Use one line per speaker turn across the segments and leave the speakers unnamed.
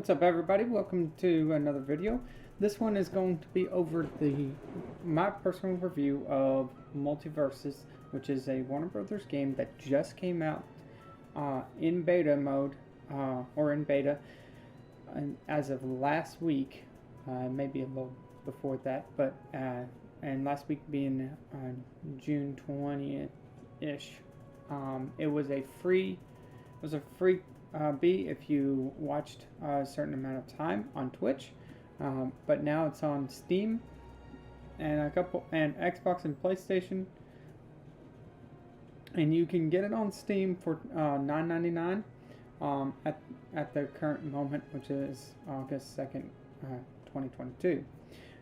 What's up, everybody? Welcome to another video. This one is going to be over my personal review of MultiVersus, which is a Warner Brothers game that just came out in beta mode, or in beta, and as of last week, maybe a little before that, but and last week being June 20th-ish. It was a free B if you watched a certain amount of time on Twitch, but now it's on Steam and Xbox and PlayStation, and you can get it on Steam for $9.99 at the current moment, which is August 2nd, 2022.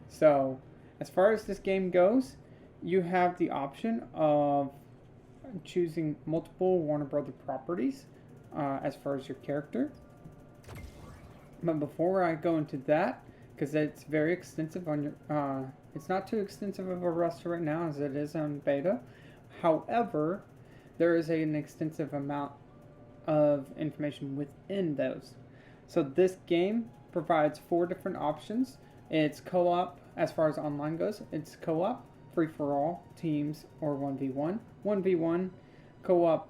So as far as this game goes, you have the option of choosing multiple Warner Brothers properties as far as your character. But before I go into that, because it's very extensive on your, it's not too extensive of a roster right now as it is on beta. However, there is an extensive amount of information within those. So this game provides 4 different options. It's co-op as far as online goes. It's co-op, free-for-all, teams, or 1v1. 1v1, co-op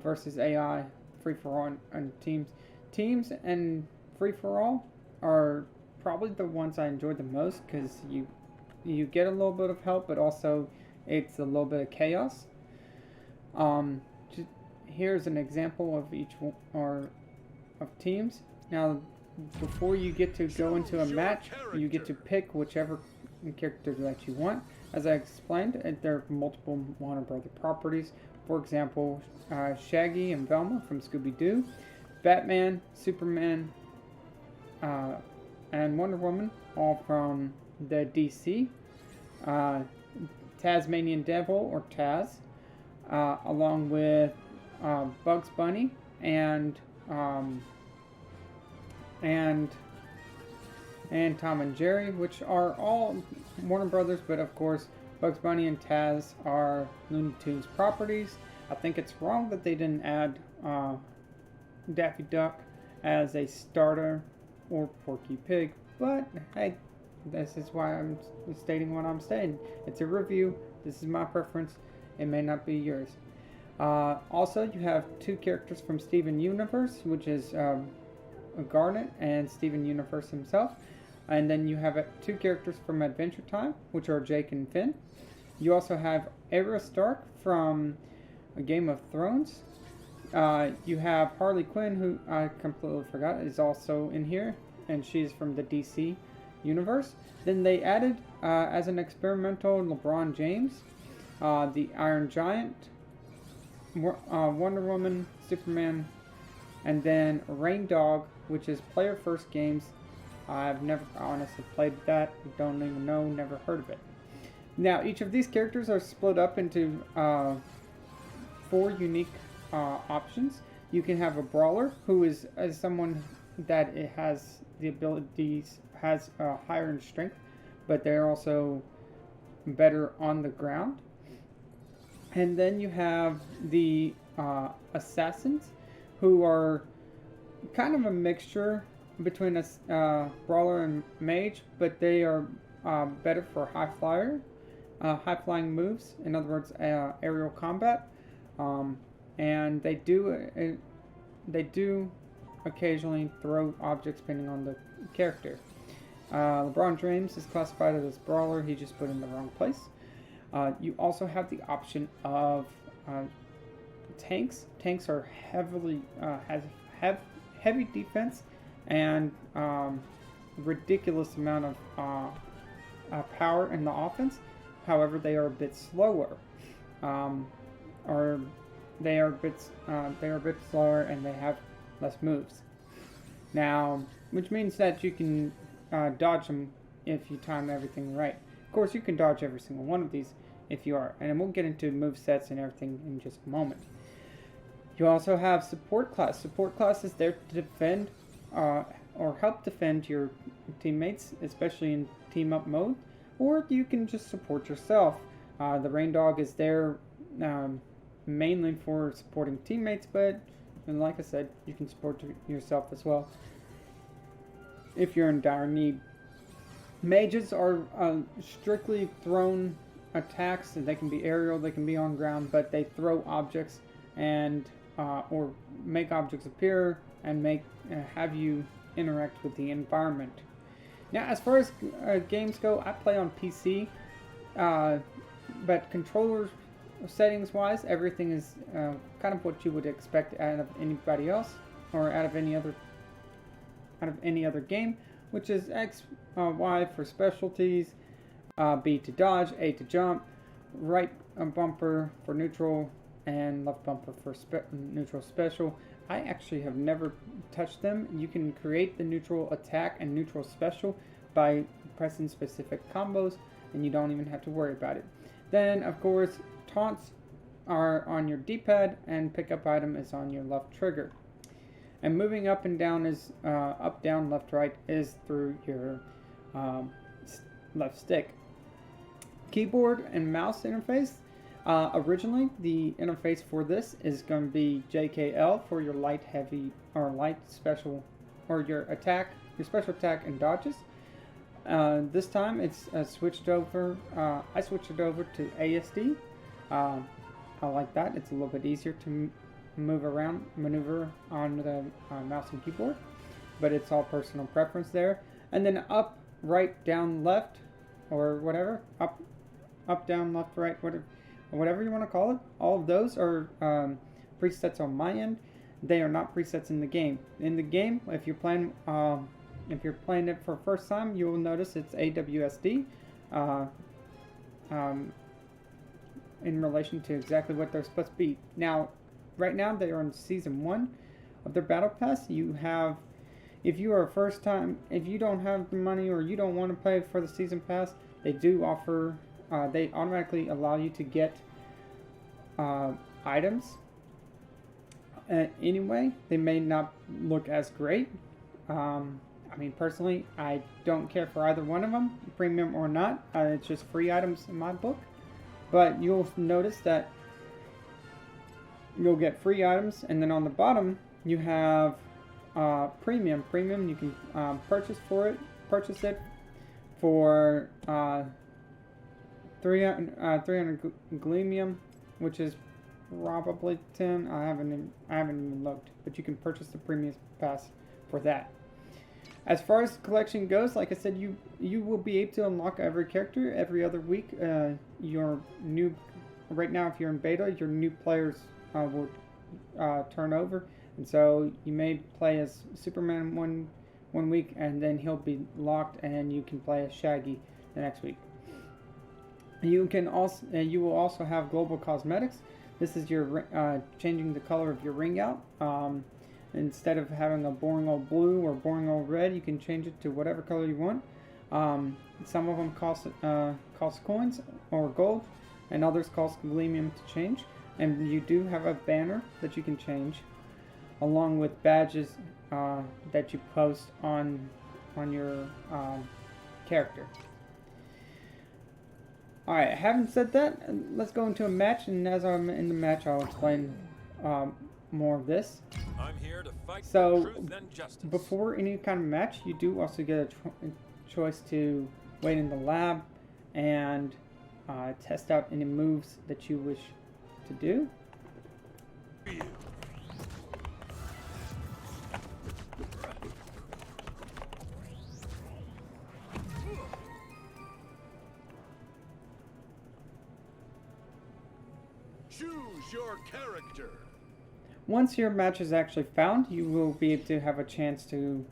versus AI, free-for-all, and teams. Teams and free-for-all are probably the ones I enjoy the most because you get a little bit of help, but also it's a little bit of chaos. Here's an example of each one, or of teams. Now, before you get to go into a match, you get to pick whichever character that you want. As I explained, there are multiple Warner Brothers properties. For example, Shaggy and Velma from Scooby-Doo, Batman, Superman, and Wonder Woman, all from the DC. Tasmanian Devil, or Taz, along with Bugs Bunny and Tom and Jerry, which are all Warner Brothers, but of course Bugs Bunny and Taz are Looney Tunes properties. I think it's wrong that they didn't add Daffy Duck as a starter, or Porky Pig, but hey, this is why I'm stating what I'm saying. It's a review. This is my preference. It may not be yours. Also, you have 2 characters from Steven Universe, which is Garnet and Steven Universe himself. And then you have 2 characters from Adventure Time, which are Jake and Finn. You also have Arya Stark from Game of Thrones. You have Harley Quinn, who I completely forgot is also in here, and she's from the DC universe. Then they added, as an experimental, LeBron James, the Iron Giant, Wonder Woman, Superman, and then Rain Dog, which is player first games. I've never honestly played that, don't even know, never heard of it. Now, each of these characters are split up into 4 unique options. You can have a brawler, who is someone that it has the abilities, has higher in strength, but they're also better on the ground. And then you have the assassins, who are kind of a mixture between a brawler and mage, but they are better for high flying moves. In other words, aerial combat. And they do occasionally throw objects depending on the character. LeBron James is classified as brawler. He just put in the wrong place. You also have the option of tanks. Tanks are heavily have heavy defense and ridiculous amount of power in the offense. However, they are a bit slower, they are a bit slower, and they have less moves. Now, which means that you can dodge them if you time everything right. Of course, you can dodge every single one of these if you are, and we'll get into move sets and everything in just a moment. You also have support class. Support class is there to defend or help defend your teammates, especially in team up mode, or you can just support yourself. The Rain Dog is there mainly for supporting teammates, but like I said, you can support yourself as well. if you're in dire need. Mages are strictly thrown attacks, and they can be aerial, they can be on ground, but they throw objects and or make objects appear and have you interact with the environment. Now, as far as games go, I play on PC, but controller settings wise, everything is kind of what you would expect out of anybody else or out of any other game, which is X, Y for specialties, B to dodge, A to jump, right bumper for neutral, and left bumper for neutral special. I actually have never touched them. You can create the neutral attack and neutral special by pressing specific combos, and you don't even have to worry about it. Then, of course, taunts are on your D-pad, and pickup item is on your left trigger. And moving up and down is up, down, left, right is through your left stick. Keyboard and mouse interface. Originally, the interface for this is going to be JKL for your light, heavy, or light special, or your attack, your special attack and dodges. This time it's switched over. I switched it over to ASD. I like that. It's a little bit easier to maneuver on the mouse and keyboard, but it's all personal preference there. And then up, right, down, left, or whatever, up, down, left, right, whatever you want to call it. All of those are presets on my end. They are not presets in the game. In the game, if you're playing it for the first time, you will notice it's AWSD in relation to exactly what they're supposed to be. Now, right now they are in season 1 of their battle pass. You have, if you are a first time, if you don't have the money or you don't want to pay for the season pass, they do offer, they automatically allow you to get items. Anyway, they may not look as great. I mean, personally, I don't care for either one of them, premium or not. It's just free items in my book. But you'll notice that you'll get free items, and then on the bottom you have premium. Premium, you can purchase it for 300 gleamion, which is probably 10. I haven't even looked, but you can purchase the premium pass for that. As far as the collection goes, like I said, you will be able to unlock every character every other week. Your new, right now, if you're in beta, your new players will turn over, and so you may play as Superman one week, and then he'll be locked, and you can play as Shaggy the next week. You will also have global cosmetics. This is your changing the color of your ring out. Instead of having a boring old blue or boring old red, you can change it to whatever color you want. Some of them cost coins or gold, and others cost gleamion to change. And you do have a banner that you can change, along with badges that you post on your character. Alright, having said that, let's go into a match, and as I'm in the match, I'll explain more of this.
I'm here to fight
so,
for truth and justice.
Before any kind of match, you do also get a choice to wait in the lab and test out any moves that you wish to do.
Choose your character.
Once your match is actually found, you will be able to have a chance to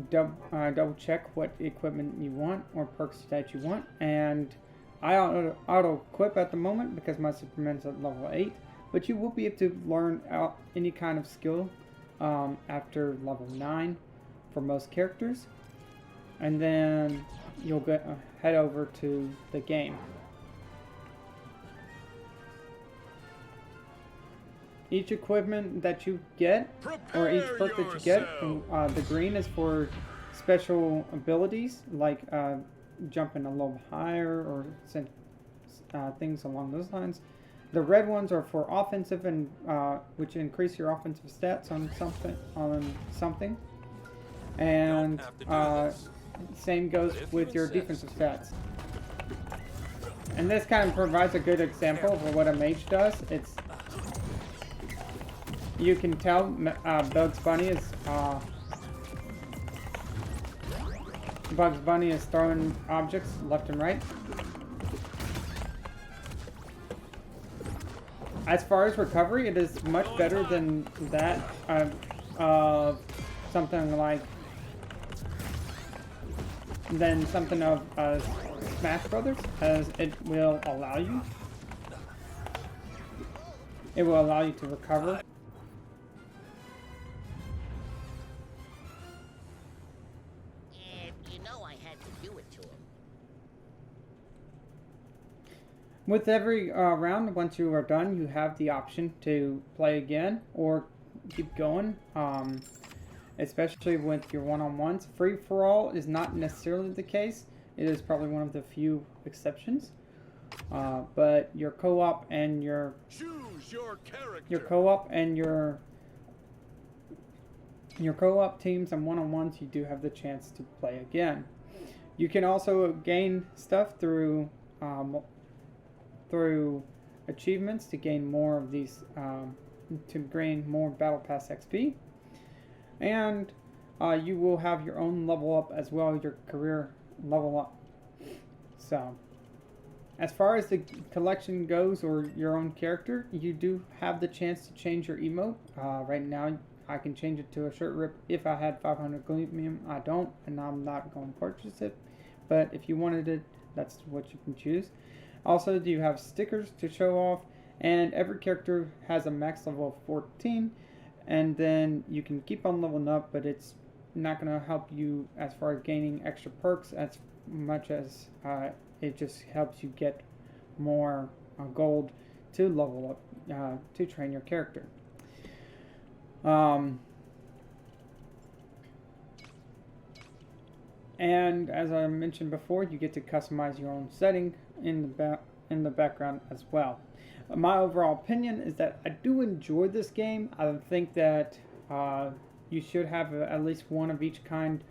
double check what equipment you want or perks that you want. And I auto equip at the moment because my Superman's at level 8, but you will be able to learn out any kind of skill after level 9 for most characters, and then you'll head over to the game. Each equipment that you get, or each perk that you get, the green is for special abilities, like jumping a little higher or things along those lines. The red ones are for offensive, and which increase your offensive stats on something. and
have to do this.
same goes
But if
with
you
your
insist.
defensive stats. And this kind of provides a good example of what a mage does. It's you can tell Bugs Bunny is throwing objects left and right. As far as recovery, it is much better than that of something like Smash Brothers, as it will allow you. It will allow you to recover.
You know I had to do it to him.
With every round, once you are done, you have the option to play again or keep going. Especially with your one-on-ones. Free-for-all is not necessarily the case. It is probably one of the few exceptions. But your co-op and your co-op teams and one-on-ones, you do have the chance to play again. You can also gain stuff through achievements to gain more of these, to gain more Battle Pass XP. And you will have your own level up as well, your career level up. So, as far as the collection goes, or your own character, you do have the chance to change your emote. Right now, I can change it to a shirt rip if I had 500 gleamion. I don't, and I'm not going to purchase it. But if you wanted it, that's what you can choose. Also, you have stickers to show off, and every character has a max level of 14. And then you can keep on leveling up, but it's not going to help you as far as gaining extra perks as much as it just helps you get more gold to level up, to train your character. And as I mentioned before, you get to customize your own setting in the background as well. My overall opinion is that I do enjoy this game. I think that you should have at least one of each kind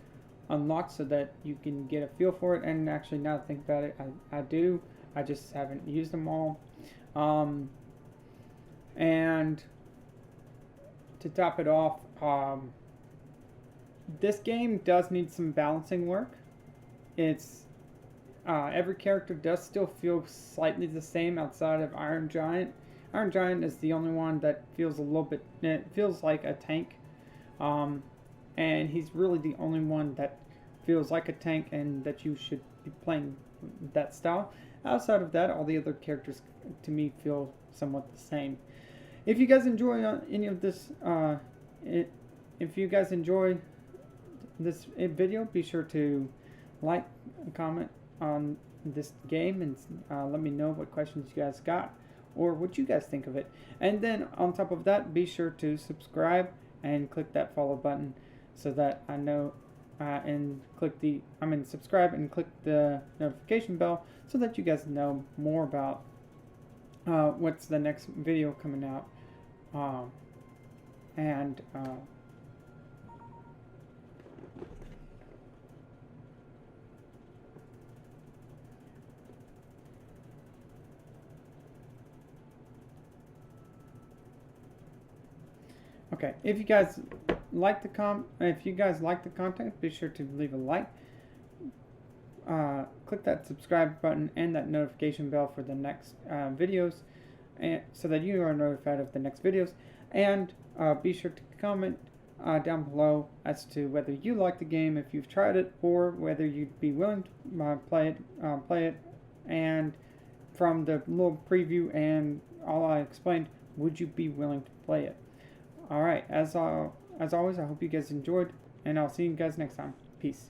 unlocked so that you can get a feel for it. And actually, now that I think about it, I do. I just haven't used them all. And to top it off, this game does need some balancing work. Every character does still feel slightly the same outside of Iron Giant. Iron Giant is the only one that feels a little bit, it feels like a tank. And he's really the only one that feels like a tank and that you should be playing that style. Outside of that, all the other characters to me feel somewhat the same. If you guys enjoy any of this, if you guys enjoy this video, be sure to like and comment on this game and let me know what questions you guys got or what you guys think of it. And then on top of that, be sure to subscribe and click that follow button so that I know and subscribe and click the notification bell so that you guys know more about what's the next video coming out. Okay, if you guys like the content, be sure to leave a like. Click that subscribe button and that notification bell for the next videos, and so that you are notified of the next videos. And be sure to comment down below as to whether you like the game, if you've tried it, or whether you'd be willing to play it. And from the little preview and all I explained, would you be willing to play it? Alright, as always, I hope you guys enjoyed, and I'll see you guys next time. Peace.